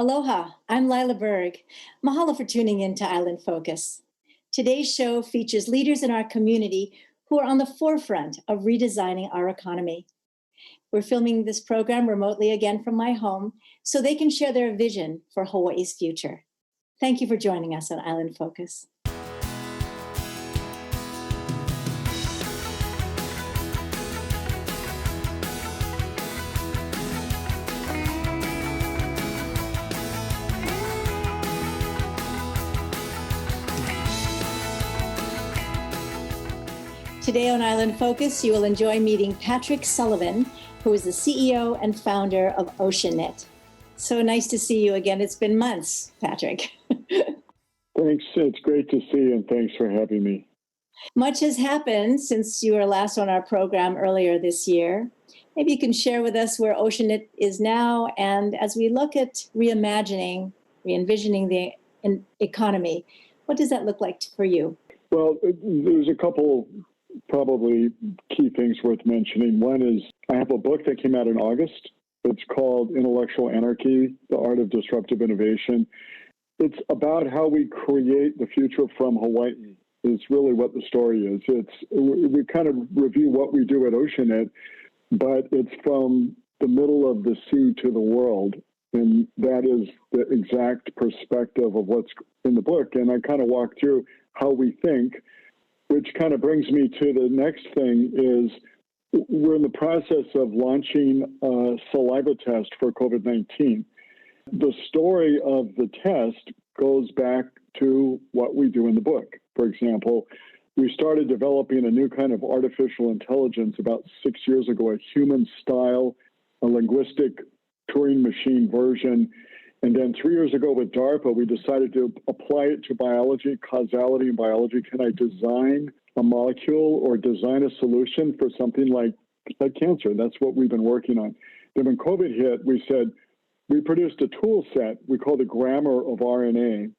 Aloha, I'm Lyla Berg. Mahalo for tuning in to Island Focus. Today's show features leaders in our community who are on the forefront of redesigning our economy. We're filming this program remotely again from my home so they can share their vision for Hawaii's future. Thank you for joining us on Island Focus. Today on Island Focus, you will enjoy meeting Patrick Sullivan, who is the CEO and founder of Oceanit. So nice to see you again. It's been months, Patrick. Thanks. It's great to see you, and thanks for having me. Much has happened since you were last on our program earlier this year. Maybe you can share with us where Oceanit is now, and as we look at re-envisioning the economy, what does that look like for you? Well, there's a couple probably key things worth mentioning. One is I have a book that came out in August. It's called Intellectual Anarchy, The Art of Disruptive Innovation. It's about how we create the future from Hawaii is really what the story is. We kind of review what we do at Oceanit, but it's from the middle of the sea to the world. And that is the exact perspective of what's in the book. And I kind of walk through how we think, which kind of brings me to the next thing is we're in the process of launching a saliva test for COVID-19. The story of the test goes back to what we do in the book. For example, we started developing a new kind of artificial intelligence about 6 years ago, a human style, a linguistic Turing machine version. And then 3 years ago with DARPA, we decided to apply it to biology, causality in biology. Can I design a molecule or design a solution for something like cancer? That's what we've been working on. Then when COVID hit, we said, we produced a tool set we call the grammar of RNA.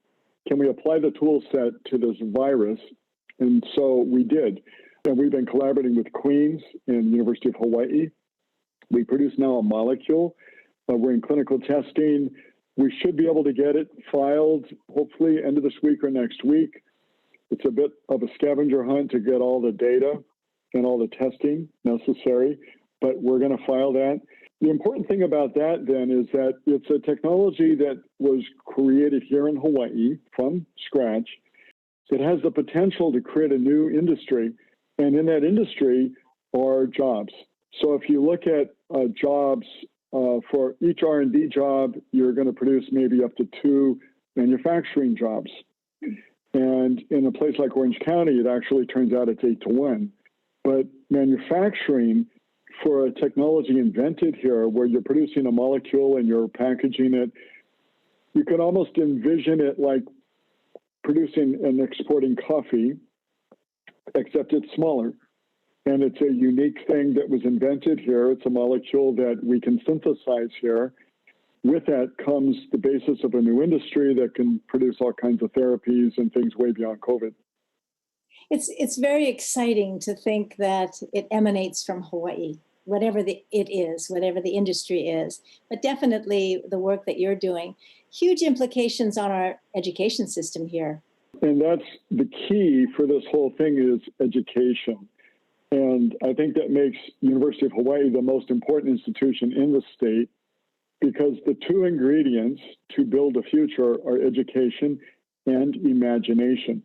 Can we apply the tool set to this virus? And so we did. And we've been collaborating with Queens and University of Hawaii. We produce now a molecule. We're in clinical testing. We should be able to get it filed, hopefully end of this week or next week. It's a bit of a scavenger hunt to get all the data and all the testing necessary, but we're going to file that. The important thing about that then is that it's a technology that was created here in Hawaii from scratch. It has the potential to create a new industry, and in that industry are jobs. So if you look at jobs, for each R&D job, you're going to produce maybe up to 2 manufacturing jobs. And in a place like Orange County, it actually turns out it's 8 to 1. But manufacturing for a technology invented here where you're producing a molecule and you're packaging it, you can almost envision it like producing and exporting coffee, except it's smaller. And it's a unique thing that was invented here. It's a molecule that we can synthesize here. With that comes the basis of a new industry that can produce all kinds of therapies and things way beyond COVID. It's very exciting to think that it emanates from Hawaii, whatever it is, whatever the industry is, but definitely the work that you're doing. Huge implications on our education system here. And that's the key for this whole thing is education. And I think that makes University of Hawaii the most important institution in the state because the two ingredients to build a future are education and imagination.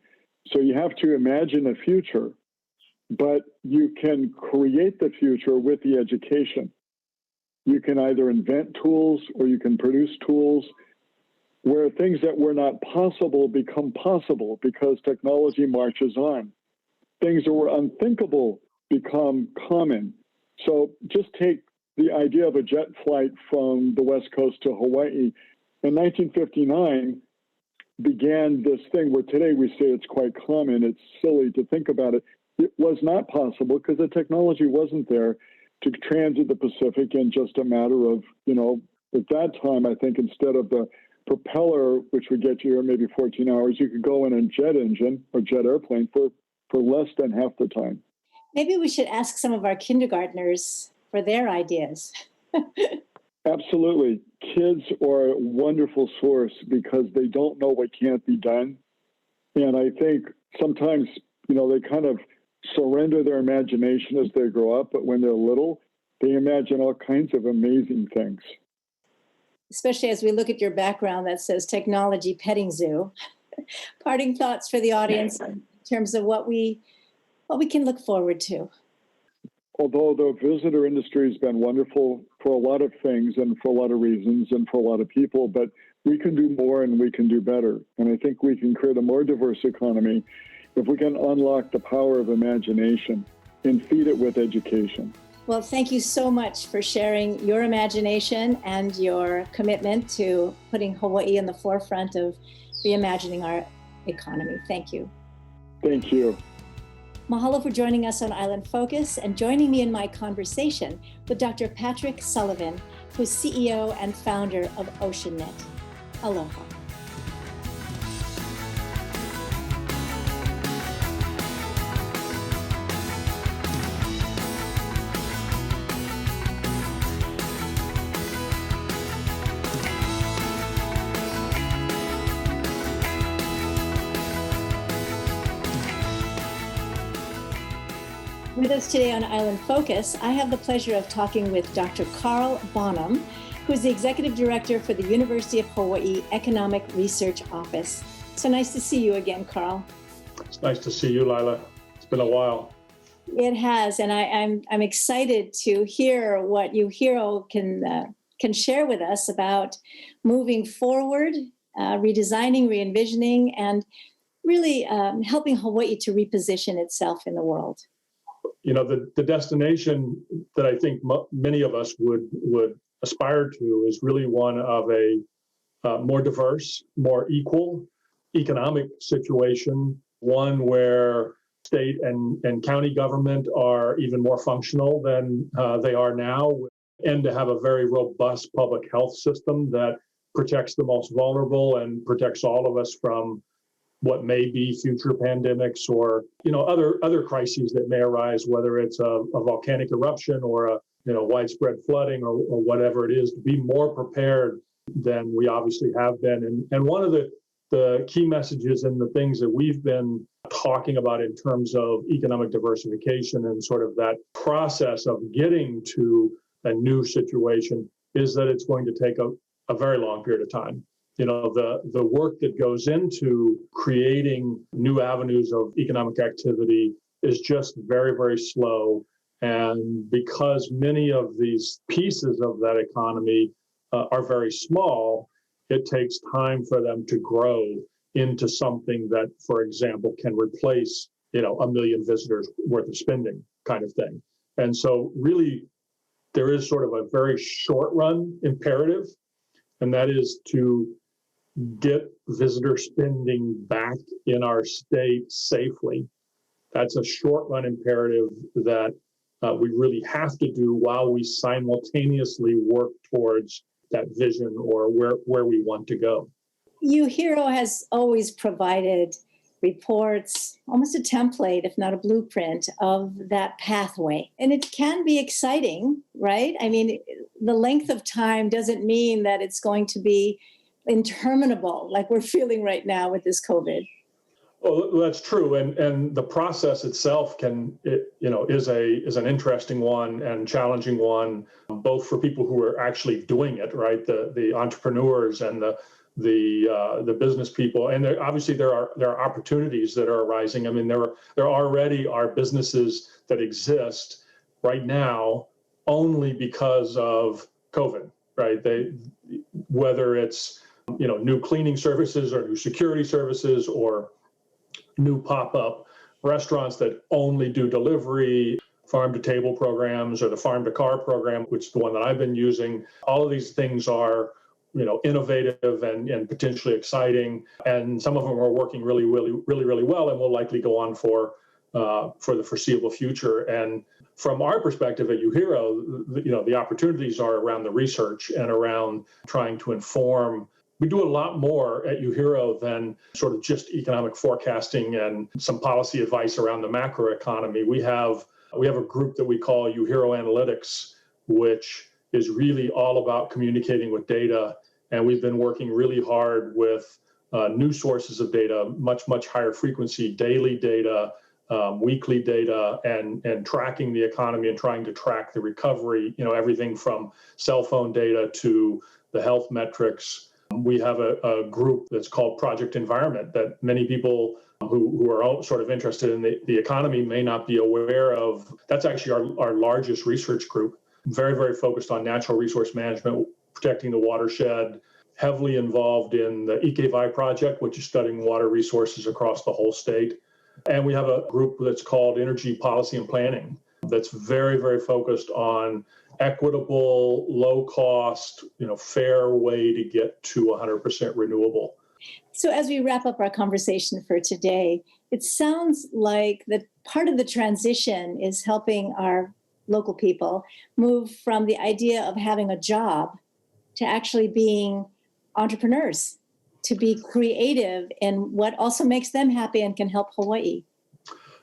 So you have to imagine a future, but you can create the future with the education. You can either invent tools or you can produce tools where things that were not possible become possible because technology marches on. Things that were unthinkable become common. So just take the idea of a jet flight from the West Coast to Hawaii. In 1959 began this thing where today we say it's quite common. It's silly to think about it. It was not possible because the technology wasn't there to transit the Pacific in just a matter of, at that time, I think instead of the propeller, which would get you here maybe 14 hours, you could go in a jet engine or jet airplane for less than half the time. Maybe we should ask some of our kindergartners for their ideas. Absolutely. Kids are a wonderful source because they don't know what can't be done. And I think sometimes, they kind of surrender their imagination as they grow up, but when they're little, they imagine all kinds of amazing things. Especially as we look at your background that says technology petting zoo. Parting thoughts for the audience in terms of what we can look forward to. Although the visitor industry has been wonderful for a lot of things and for a lot of reasons and for a lot of people, but we can do more and we can do better. And I think we can create a more diverse economy if we can unlock the power of imagination and feed it with education. Well, thank you so much for sharing your imagination and your commitment to putting Hawaii in the forefront of reimagining our economy. Thank you. Thank you. Mahalo for joining us on Island Focus and joining me in my conversation with Dr. Patrick Sullivan, who's CEO and founder of Oceanit. Aloha. With us today on Island Focus, I have the pleasure of talking with Dr. Carl Bonham, who is the Executive Director for the University of Hawaii Economic Research Office. So nice to see you again, Carl. It's nice to see you, Lyla. It's been a while. It has, and I'm excited to hear what UHERO can share with us about moving forward, redesigning, re-envisioning, and really helping Hawaii to reposition itself in the world. The destination that I think many of us would aspire to is really one of a more diverse, more equal economic situation, one where state and county government are even more functional than they are now, and to have a very robust public health system that protects the most vulnerable and protects all of us from what may be future pandemics or other crises that may arise, whether it's a volcanic eruption or a widespread flooding or whatever it is, to be more prepared than we obviously have been. And one of the key messages and the things that we've been talking about in terms of economic diversification and sort of that process of getting to a new situation is that it's going to take a very long period of time. The work that goes into creating new avenues of economic activity is just very, very slow. And because many of these pieces of that economy are very small, it takes time for them to grow into something that, for example, can replace, 1 million visitors worth of spending kind of thing. And so really, there is sort of a very short run imperative, and that is to get visitor spending back in our state safely. That's a short run imperative that we really have to do while we simultaneously work towards that vision or where we want to go. UHERO has always provided reports, almost a template, if not a blueprint, of that pathway. And it can be exciting, right? I mean, the length of time doesn't mean that it's going to be interminable like we're feeling right now with this COVID. Well, that's true, and the process itself is an interesting one and challenging one, both for people who are actually doing it, right? The entrepreneurs and the business people, and obviously there are opportunities that are arising. I mean, there already are businesses that exist right now only because of COVID, right? Whether it's new cleaning services or new security services or new pop-up restaurants that only do delivery, farm-to-table programs, or the farm-to-car program, which is the one that I've been using. All of these things are, innovative and potentially exciting, and some of them are working really, really, really, really well, and will likely go on for the foreseeable future. And from our perspective at UHERO, the opportunities are around the research and around trying to inform. We do a lot more at UHERO than sort of just economic forecasting and some policy advice around the macroeconomy. We have a group that we call UHERO Analytics, which is really all about communicating with data. And we've been working really hard with new sources of data, much higher frequency, daily data, weekly data, and tracking the economy and trying to track the recovery, everything from cell phone data to the health metrics. We have a group that's called Project Environment that many people who are all sort of interested in the economy may not be aware of. That's actually our largest research group, very, very focused on natural resource management, protecting the watershed, heavily involved in the Ikevai project, which is studying water resources across the whole state. And we have a group that's called Energy Policy and Planning that's very, very focused on equitable, low cost, fair way to get to 100% renewable. So as we wrap up our conversation for today, it sounds like that part of the transition is helping our local people move from the idea of having a job to actually being entrepreneurs, to be creative in what also makes them happy and can help Hawaii.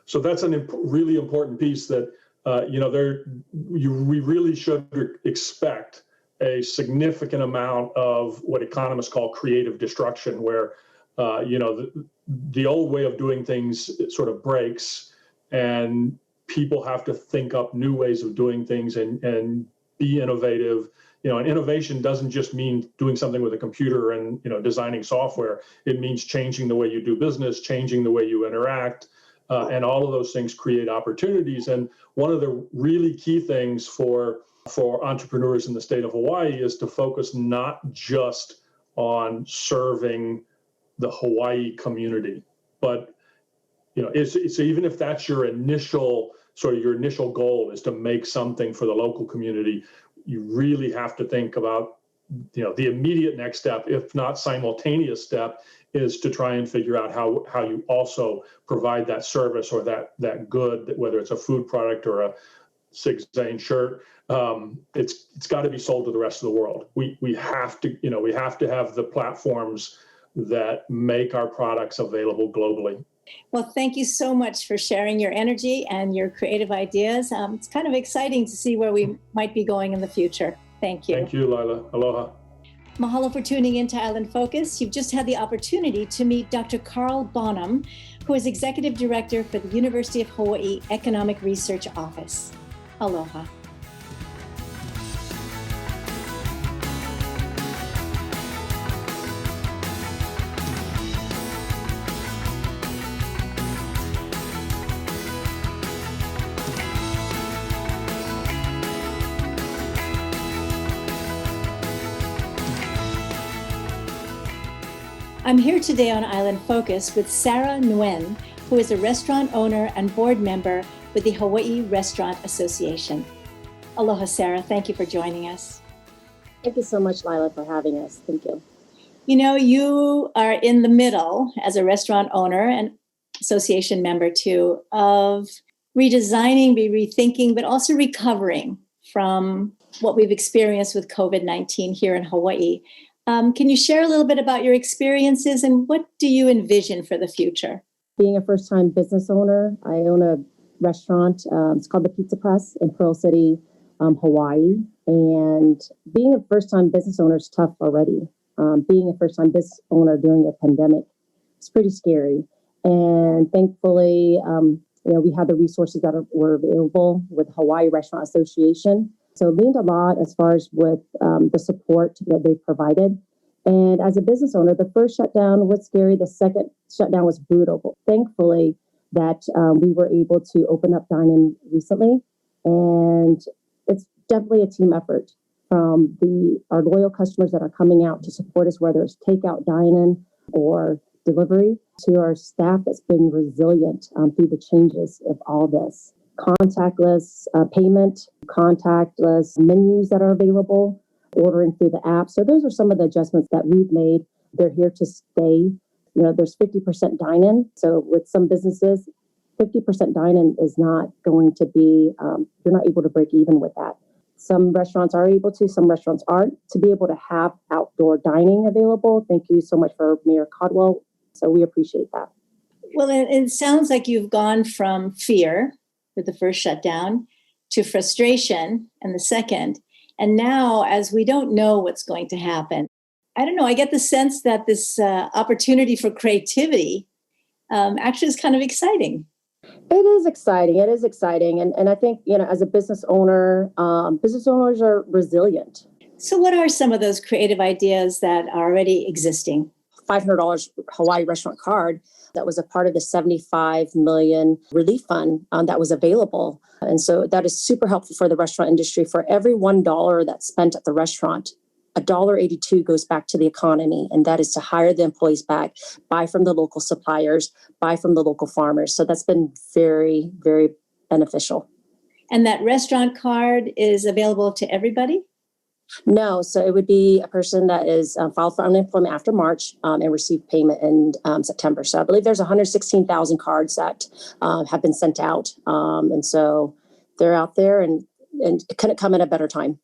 So that's a really important piece that, we really should expect a significant amount of what economists call creative destruction, where, the old way of doing things sort of breaks and people have to think up new ways of doing things and be innovative. And innovation doesn't just mean doing something with a computer and, designing software. It means changing the way you do business, changing the way you interact, and all of those things create opportunities. And one of the really key things for entrepreneurs in the state of Hawaii is to focus not just on serving the Hawaii community, but, it's even if that's your initial goal is to make something for the local community, you really have to think about, the immediate next step, if not simultaneous step, is to try and figure out how you also provide that service or that good, whether it's a food product or a Sig Zane shirt. It's got to be sold to the rest of the world. We have to have the platforms that make our products available globally. Well, thank you so much for sharing your energy and your creative ideas. It's kind of exciting to see where we might be going in the future. Thank you. Thank you, Lyla. Aloha. Mahalo for tuning in to Island Focus. You've just had the opportunity to meet Dr. Carl Bonham, who is Executive Director for the University of Hawaii Economic Research Office. Aloha. I'm here today on Island Focus with Sarah Nguyen, who is a restaurant owner and board member with the Hawaii Restaurant Association. Aloha, Sarah. Thank you for joining us. Thank you so much, Lyla, for having us. Thank you. You are in the middle as a restaurant owner and association member too of redesigning, rethinking, but also recovering from what we've experienced with COVID-19 here in Hawaii. Can you share a little bit about your experiences and what do you envision for the future? Being a first-time business owner, I own a restaurant. It's called the Pizza Press in Pearl City, Hawaii. And being a first-time business owner is tough already. Being a first-time business owner during a pandemic is pretty scary. And thankfully, we had the resources that were available with Hawaii Restaurant Association. So leaned a lot as far as with the support that they provided. And as a business owner, the first shutdown was scary. The second shutdown was brutal. Thankfully, that we were able to open up dine-in recently. And it's definitely a team effort from our loyal customers that are coming out to support us, whether it's takeout, dine-in, or delivery, to our staff that's been resilient through the changes of all this. Contactless payment, contactless menus that are available, ordering through the app. So those are some of the adjustments that we've made. They're here to stay. There's 50% dine-in. So with some businesses, 50% dine-in is not going to be, you're not able to break even with that. Some restaurants are able to, some restaurants aren't. To be able to have outdoor dining available, thank you so much for Mayor Caldwell. So we appreciate that. Well, it sounds like you've gone from fear with the first shutdown to frustration and the second, And now, as we don't know what's going to happen, I don't know, I get the sense that this opportunity for creativity actually is kind of exciting. It is exciting. It is exciting. And I think, as a business owner, business owners are resilient. So what are some of those creative ideas that are already existing? $500 Hawaii restaurant card that was a part of the 75 million relief fund that was available. And so that is super helpful for the restaurant industry. For every $1 that's spent at the restaurant, $1.82 goes back to the economy, and that is to hire the employees back, buy from the local suppliers, buy from the local farmers. So that's been very, very beneficial. And that restaurant card is available to everybody? No, so it would be a person that is filed for unemployment after March and received payment in September. So I believe there's 116,000 cards that have been sent out. And so they're out there, and it couldn't come at a better time.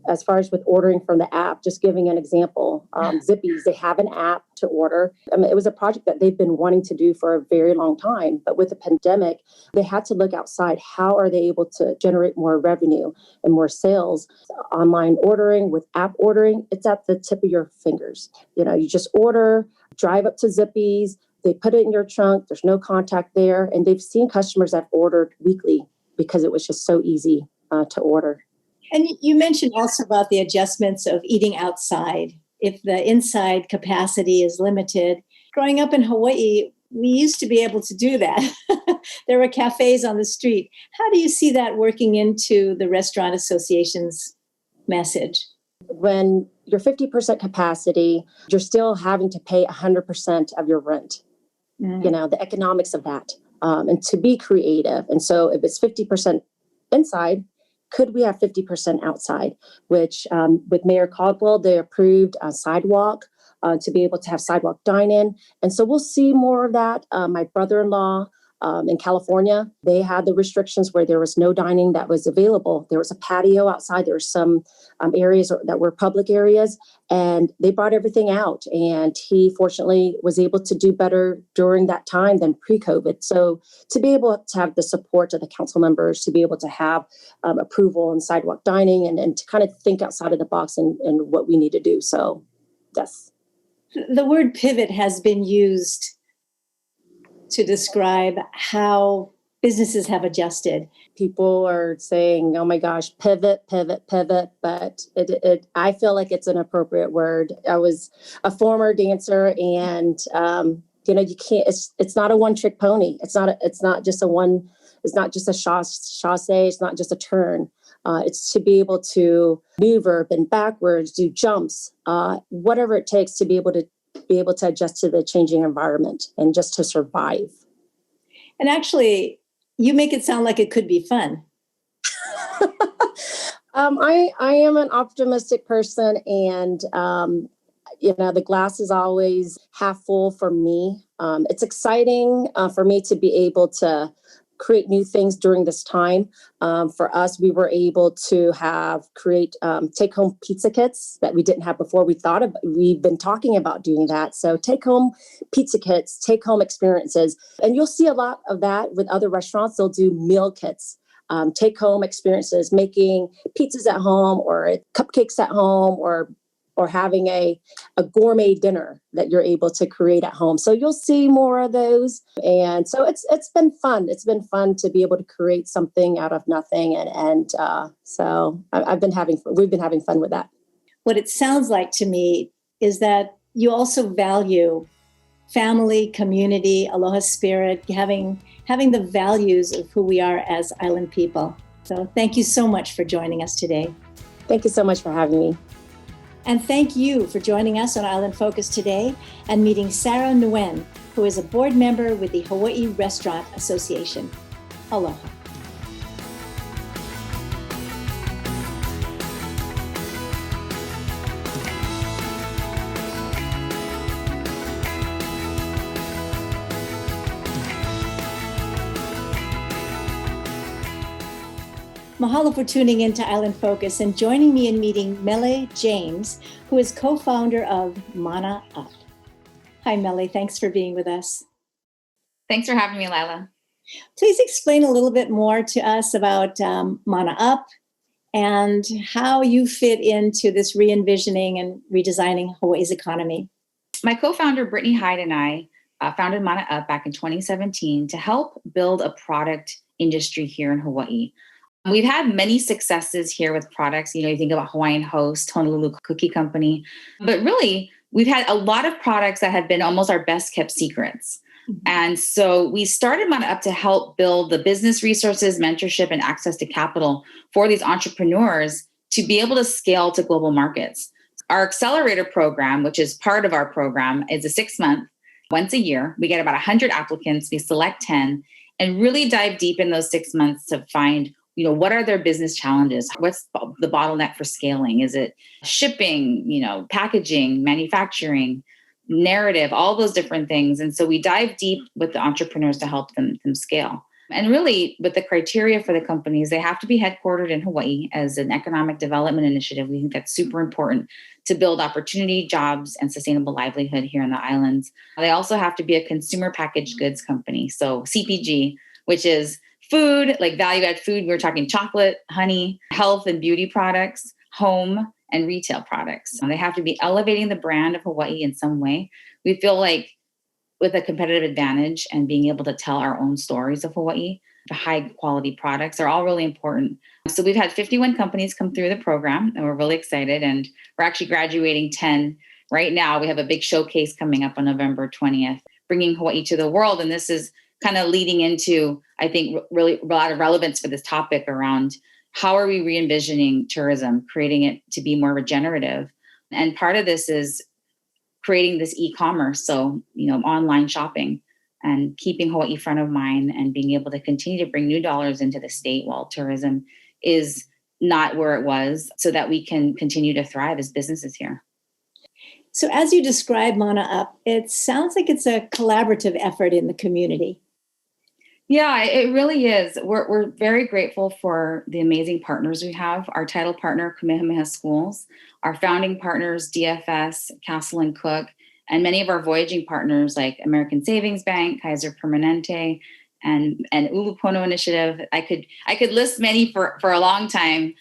As far as with ordering from the app, just giving an example, Zippy's, they have an app to order. I mean, it was a project that they've been wanting to do for a very long time, but with the pandemic, they had to look outside. How are they able to generate more revenue and more sales? Online ordering with app ordering, it's at the tip of your fingers. You just order, drive up to Zippy's, they put it in your trunk, there's no contact there, and they've seen customers that have ordered weekly because it was just so easy to order. And you mentioned also about the adjustments of eating outside. If the inside capacity is limited, growing up in Hawaii, we used to be able to do that. There were cafes on the street. How do you see that working into the Restaurant Association's message? When you're 50% capacity, you're still having to pay 100% of your rent. The economics of that, and to be creative. And so if it's 50% inside, could we have 50% outside, which with Mayor Caldwell, they approved a sidewalk to be able to have sidewalk dine-in. And so we'll see more of that. My brother-in-law in California, they had the restrictions where there was no dining that was available. There was a patio outside. There were some areas that were public areas, and they brought everything out. And he fortunately was able to do better during that time than pre-COVID. So to be able to have the support of the council members, to be able to have approval and sidewalk dining, and to kind of think outside of the box and what we need to do. So, yes. The word pivot has been used to describe how businesses have adjusted. People are saying, oh my gosh, pivot, but I feel like it's an appropriate word. I was a former dancer, and you can't, it's not a one-trick pony. It's not just a chasse, it's not just a turn. It's to be able to maneuver, bend backwards, do jumps, whatever it takes to be able to adjust to the changing environment and just to survive. And actually, you make it sound like it could be fun. I am an optimistic person, and the glass is always half full for me. It's exciting for me to be able to create new things during this time. For us, we were able to create take-home pizza kits that we didn't have before. We've been talking about doing that. So take-home pizza kits, take-home experiences. And you'll see a lot of that with other restaurants. They'll do meal kits, take-home experiences, making pizzas at home or cupcakes at home, or having a gourmet dinner that you're able to create at home. So you'll see more of those. And so it's been fun. It's been fun to be able to create something out of nothing. So we've been having fun with that. What it sounds like to me is that you also value family, community, aloha spirit, having the values of who we are as island people. So thank you so much for joining us today. Thank you so much for having me. And thank you for joining us on Island Focus today and meeting Sarah Nguyen, who is a board member with the Hawaii Restaurant Association. Aloha. Mahalo for tuning in to Island Focus and joining me in meeting Melly James, who is co-founder of Mana Up. Hi, Melly. Thanks for being with us. Thanks for having me, Lyla. Please explain a little bit more to us about Mana Up and how you fit into this re-envisioning and redesigning Hawaii's economy. My co-founder, Brittany Hyde, and I founded Mana Up back in 2017 to help build a product industry here in Hawaii. We've had many successes here with products. You think about Hawaiian Host, Honolulu Cookie Company, but really we've had a lot of products that have been almost our best kept secrets. Mm-hmm. And so we started Mana Up to help build the business resources, mentorship, and access to capital for these entrepreneurs to be able to scale to global markets. Our accelerator program, which is part of our program, is a 6-month, once a year. We get about 100 applicants. We select 10 and really dive deep in those 6 months to find, what are their business challenges? What's the bottleneck for scaling? Is it shipping, packaging, manufacturing, narrative, all those different things. And so we dive deep with the entrepreneurs to help them scale. And really, with the criteria for the companies, they have to be headquartered in Hawaii as an economic development initiative. We think that's super important to build opportunity, jobs, and sustainable livelihood here in the islands. They also have to be a consumer packaged goods company, so CPG, which is food, like value-add food. We're talking chocolate, honey, health and beauty products, home, and retail products. They have to be elevating the brand of Hawaii in some way. We feel like with a competitive advantage and being able to tell our own stories of Hawaii, the high quality products are all really important. So we've had 51 companies come through the program and we're really excited. And we're actually graduating 10 right now. We have a big showcase coming up on November 20th, bringing Hawaii to the world. And this is kind of leading into, I think, really a lot of relevance for this topic around how are we re-envisioning tourism, creating it to be more regenerative. And part of this is creating this e-commerce, so online shopping and keeping Hawaii front of mind and being able to continue to bring new dollars into the state while tourism is not where it was, so that we can continue to thrive as businesses here. So as you describe Mana Up, it sounds like it's a collaborative effort in the community. Yeah, it really is. We're very grateful for the amazing partners we have. Our title partner, Kamehameha Schools, our founding partners, DFS, Castle and Cook, and many of our voyaging partners like American Savings Bank, Kaiser Permanente, and Ulupono Initiative. I could list many for a long time.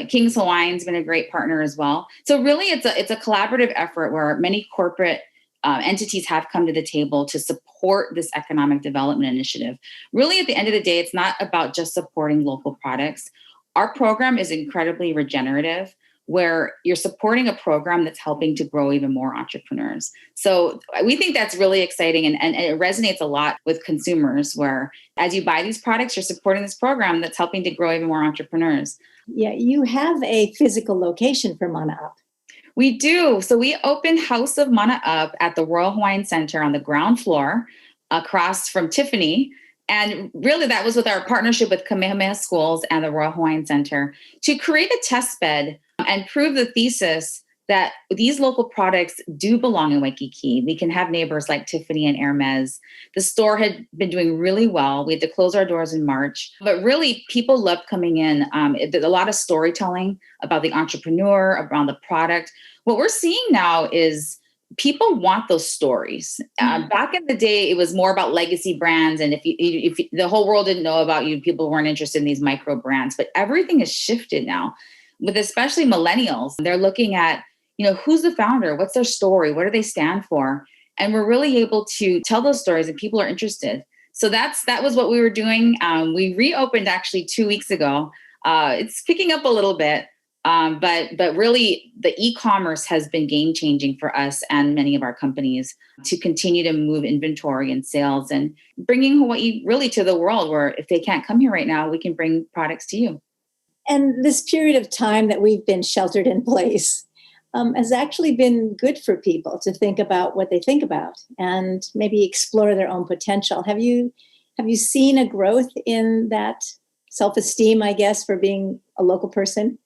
King's Hawaiian's been a great partner as well. So really, it's a collaborative effort where many corporate entities have come to the table to support this economic development initiative. Really, at the end of the day, it's not about just supporting local products. Our program is incredibly regenerative, where you're supporting a program that's helping to grow even more entrepreneurs. So we think that's really exciting, and it resonates a lot with consumers, where as you buy these products, you're supporting this program that's helping to grow even more entrepreneurs. Yeah, you have a physical location for Mana Up. We do. So we opened House of Mana Up at the Royal Hawaiian Center on the ground floor across from Tiffany. And really that was with our partnership with Kamehameha Schools and the Royal Hawaiian Center to create a test bed and prove the thesis that these local products do belong in Waikiki. We can have neighbors like Tiffany and Hermes. The store had been doing really well. We had to close our doors in March, but really people loved coming in. There's a lot of storytelling about the entrepreneur, around the product. What we're seeing now is people want those stories. Back in the day, it was more about legacy brands. And if the whole world didn't know about you, people weren't interested in these micro brands, but everything has shifted now with especially millennials. They're looking at, who's the founder? What's their story? What do they stand for? And we're really able to tell those stories and people are interested. So that was what we were doing. We reopened actually 2 weeks ago. It's picking up a little bit, but really the e-commerce has been game changing for us and many of our companies to continue to move inventory and sales and bringing Hawaii really to the world, where if they can't come here right now, we can bring products to you. And this period of time that we've been sheltered in place has actually been good for people to think about what they think about and maybe explore their own potential. Have you seen a growth in that self-esteem, I guess, for being a local person?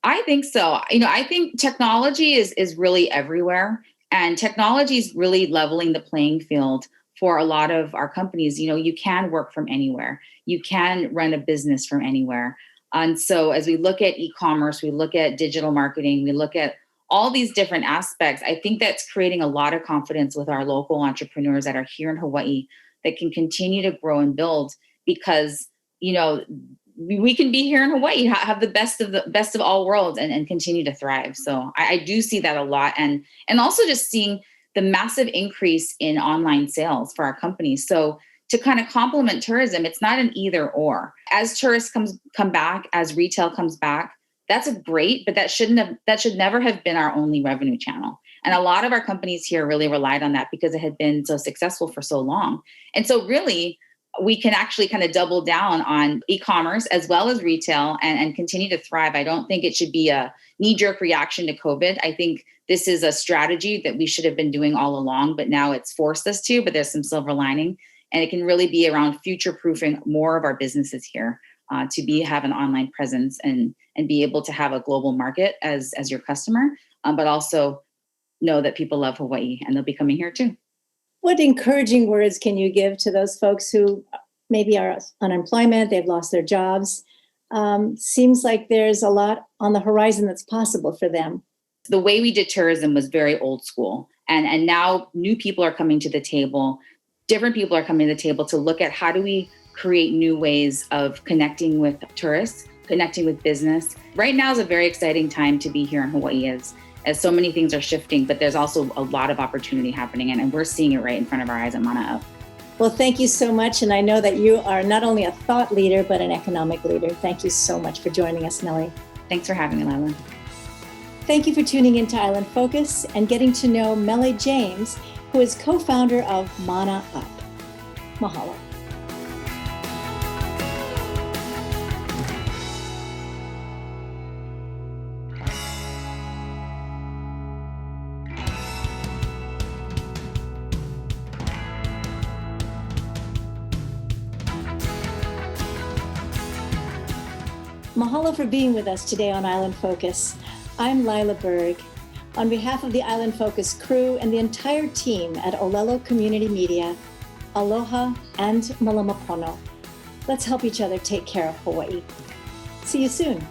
I think so. I think technology is really everywhere, and technology is really leveling the playing field for a lot of our companies. You can work from anywhere. You can run a business from anywhere. And so as we look at e-commerce, we look at digital marketing, we look at all these different aspects, I think that's creating a lot of confidence with our local entrepreneurs that are here in Hawaii that can continue to grow and build because, we can be here in Hawaii, have the best of all worlds and continue to thrive. So I do see that a lot. And also just seeing the massive increase in online sales for our companies. So to kind of complement tourism, it's not an either or. As tourists come back, as retail comes back, that's great, but that should never have been our only revenue channel. And a lot of our companies here really relied on that because it had been so successful for so long. And so really, we can actually kind of double down on e-commerce as well as retail and continue to thrive. I don't think it should be a knee-jerk reaction to COVID. I think this is a strategy that we should have been doing all along, but now it's forced us to, but there's some silver lining. And it can really be around future-proofing more of our businesses here to have an online presence and be able to have a global market as your customer, but also know that people love Hawaii and they'll be coming here too. What encouraging words can you give to those folks who maybe are unemployment, they've lost their jobs? Seems like there's a lot on the horizon that's possible for them. The way we did tourism was very old school. And now new people are coming to the table. Different people are coming to the table to look at how do we create new ways of connecting with tourists, connecting with business. Right now is a very exciting time to be here in Hawaii as so many things are shifting, but there's also a lot of opportunity happening and we're seeing it right in front of our eyes at Mana Up. Well, thank you so much. And I know that you are not only a thought leader, but an economic leader. Thank you so much for joining us, Melly. Thanks for having me, Lyla. Thank you for tuning into Island Focus and getting to know Melly James, who is co-founder of Mana Up. Mahalo. Mahalo for being with us today on Island Focus. I'm Lyla Berg. On behalf of the Island Focus crew and the entire team at Ōlelo Community Media, aloha and malama pono. Let's help each other take care of Hawaii. See you soon.